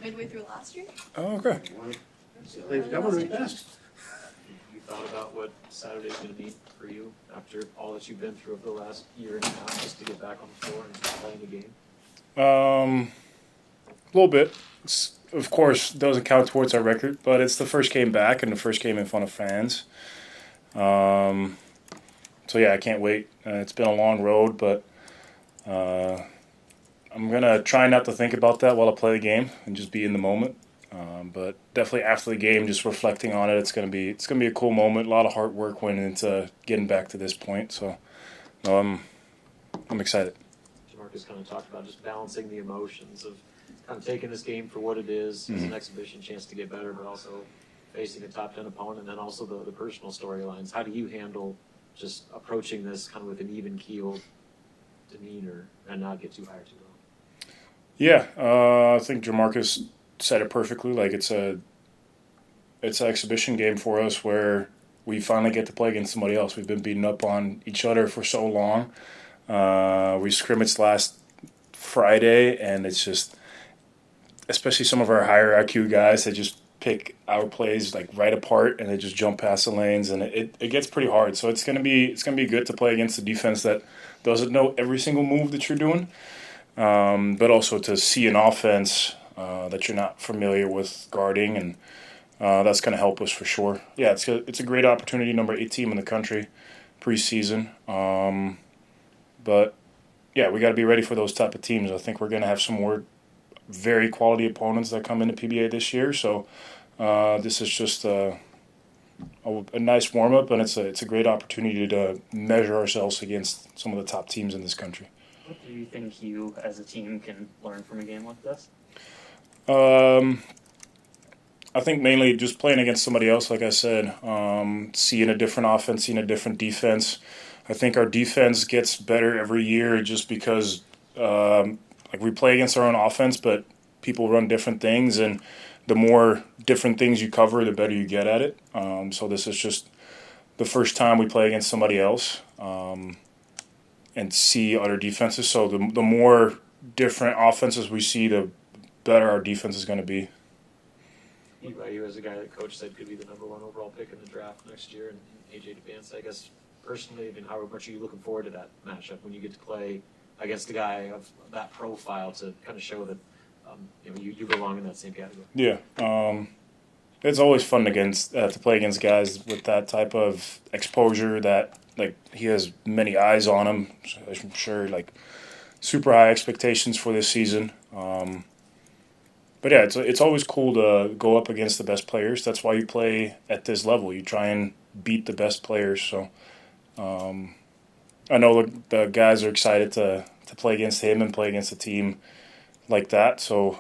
midway through last year. Oh, okay. They've covered it best. You thought about what Saturday's going to mean for you after all that you've been through over the last year and a half just to get back on the floor and playing the game? A little bit. Of course, doesn't count towards our record, but it's the first game back and the first game in front of fans. So yeah, I can't wait. It's been a long road, but I'm gonna try not to think about that while I play the game and just be in the moment. But definitely after the game, just reflecting on it, it's gonna be a cool moment. A lot of hard work went into getting back to this point. So no, I'm excited. Marcus kind of talked about just balancing the emotions of kind of taking this game for what it is, as an exhibition chance to get better, but also facing a top 10 opponent, and then also the personal storylines. How do you handle just approaching this kind of with an even keel demeanor and not get too high or too low? Yeah, I think Jamarcus said it perfectly. Like it's an exhibition game for us where we finally get to play against somebody else. We've been beating up on each other for so long. We scrimmaged last Friday, and it's just, especially some of our higher IQ guys, they just pick our plays like right apart, and they just jump past the lanes, and it gets pretty hard. So it's gonna be good to play against a defense that doesn't know every single move that you're doing, but also to see an offense that you're not familiar with guarding, and that's gonna help us for sure. Yeah, it's a great opportunity. Number 8 team in the country, preseason. But yeah, we got to be ready for those type of teams. I think we're going to have some more very quality opponents that come into PBA this year. So this is just a nice warm up, and it's a great opportunity to measure ourselves against some of the top teams in this country. What do you think you, as a team, can learn from a game like this? I think mainly just playing against somebody else, like I said, seeing a different offense, seeing a different defense. I think our defense gets better every year just because like we play against our own offense, but people run different things, and the more different things you cover, the better you get at it. So this is just the first time we play against somebody else and see other defenses. So the more different offenses we see, the better our defense is going to be. You as a guy that coach said could be the number 1 overall pick in the draft next year, and AJ DeVance, I guess, personally, I mean, how much are you looking forward to that matchup when you get to play against a guy of that profile to kind of show that you belong in that same category? Yeah, it's always fun to play against guys with that type of exposure. That like he has many eyes on him. So I'm sure like super high expectations for this season. But yeah, it's always cool to go up against the best players. That's why you play at this level. You try and beat the best players. So. I know the guys are excited to play against him and play against a team like that. So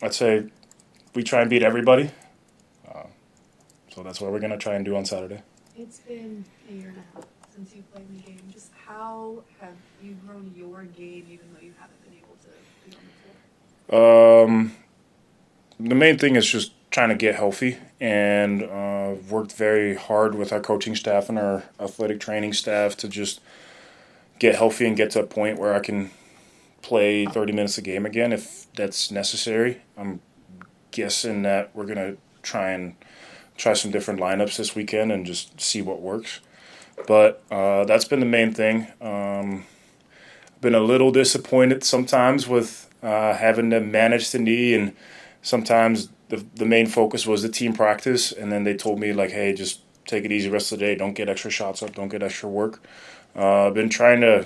I'd say we try and beat everybody. So that's what we're going to try and do on Saturday. It's been a year and a half since you played the game. Just how have you grown your game even though you haven't been able to be on the floor? The main thing is just trying to get healthy, and worked very hard with our coaching staff and our athletic training staff to just get healthy and get to a point where I can play 30 minutes a game again if that's necessary. I'm guessing that we're going to try some different lineups this weekend and just see what works. But that's been the main thing. Been a little disappointed sometimes with having to manage the knee, and sometimes the main focus was the team practice, and then they told me, like, hey, just take it easy the rest of the day. Don't get extra shots up. Don't get extra work. I've been trying to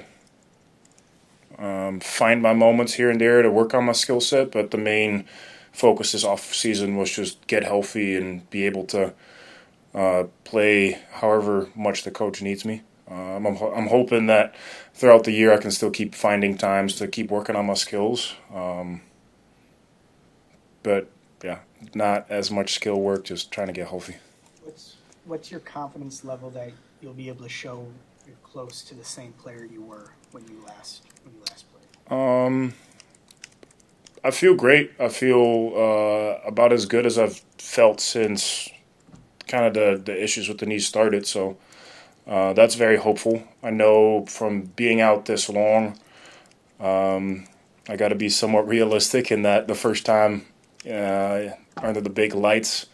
find my moments here and there to work on my skill set, but the main focus this off season was just get healthy and be able to play however much the coach needs me. I'm hoping that throughout the year I can still keep finding times to keep working on my skills. But yeah, not as much skill work, just trying to get healthy. What's your confidence level that you'll be able to show you're close to the same player you were when you last played? I feel great. I feel about as good as I've felt since kind of the issues with the knee started. So that's very hopeful. I know from being out this long, I I got to be somewhat realistic in that the first time under the big lights,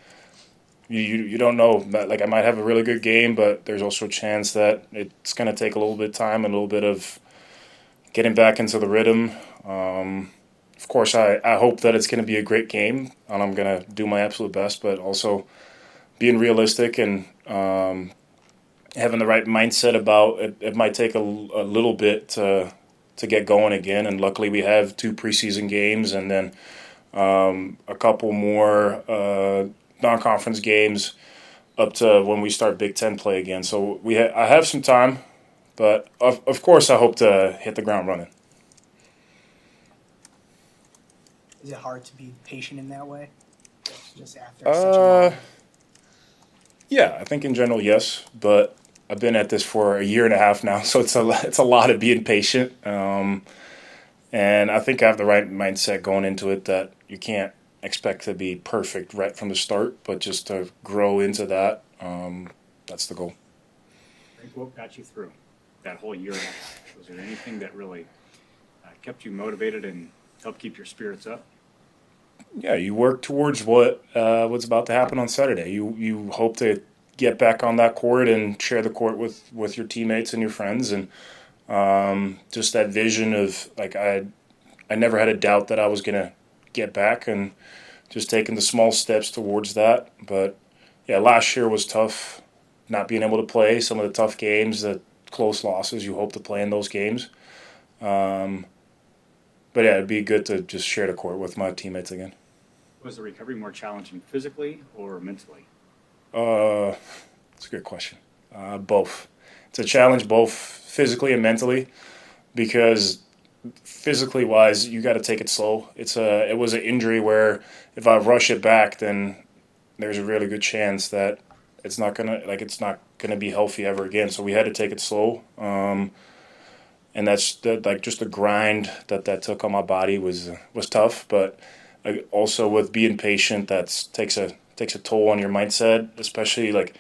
you don't know. Like I might have a really good game, but there's also a chance that it's going to take a little bit of time and a little bit of getting back into the rhythm. Of course, I hope that it's going to be a great game, and I'm going to do my absolute best, but also being realistic and having the right mindset about it. It might take a little bit to get going again, and luckily we have 2 preseason games and then a couple more non-conference games up to when we start Big Ten play again. So I have some time, but of course I hope to hit the ground running. Is it hard to be patient in that way? Just after such a long... Yeah, I think in general, yes. But I've been at this for a year and a half now, so it's a lot of being patient. And I think I have the right mindset going into it that you can't expect to be perfect right from the start, but just to grow into that. That's the goal. What got you through that whole year and a half? Was there anything that really kept you motivated and helped keep your spirits up? Yeah, you work towards what's about to happen on Saturday. You hope to get back on that court and share the court with your teammates and your friends, and just that vision of like I never had a doubt that I was gonna get back, and just taking the small steps towards that. But yeah, last year was tough, not being able to play some of the tough games, the close losses. You hope to play in those games. But yeah, it'd be good to just share the court with my teammates again. Was the recovery more challenging physically or mentally? That's a good question. Both. It's a challenge both physically and mentally, because physically wise, you got to take it slow. It was an injury where if I rush it back, then there's a really good chance that it's not gonna be healthy ever again. So we had to take it slow. And that's just the grind that took on my body was tough. But also with being patient, takes a toll on your mindset. Especially like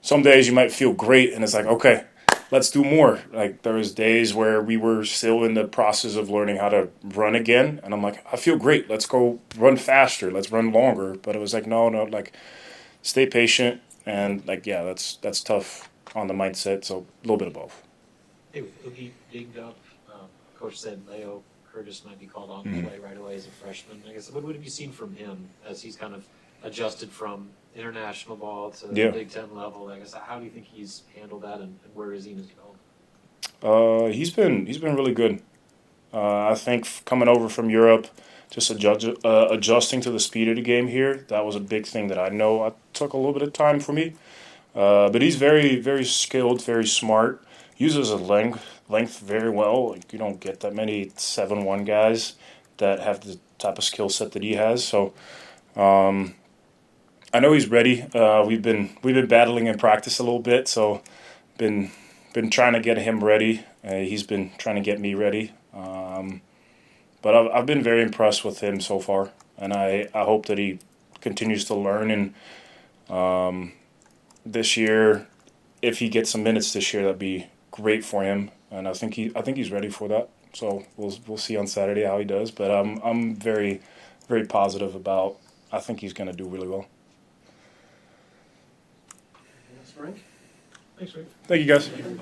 some days you might feel great and it's like, okay, let's do more. Like there was days where we were still in the process of learning how to run again, and I'm like, I feel great. Let's go run faster. Let's run longer. But it was like, no, like stay patient, and like yeah, that's tough on the mindset. So a little bit of both. Hey, with Oogie dinged up, Coach said Leo Curtis might be called on to play right away as a freshman. I guess what have you seen from him as he's kind of adjusted from international ball to the Big Ten level? I guess how do you think he's handled that, and where is he in his development? He's been really good. I think coming over from Europe, just adjusting to the speed of the game here, that was a big thing that I know it took a little bit of time for me. But he's very, very skilled, very smart. Uses his length very well. Like you don't get that many 7'1" guys that have the type of skill set that he has. So I know he's ready. We've been battling in practice a little bit, so been trying to get him ready. He's been trying to get me ready. But I've been very impressed with him so far, and I hope that he continues to learn. And this year, if he gets some minutes this year, that'd be great for him. And I think he's ready for that. So we'll see on Saturday how he does. But I'm very, very positive about. I think he's going to do really well. Thanks, Frank. Thanks, Rick. Thank you, guys. Okay.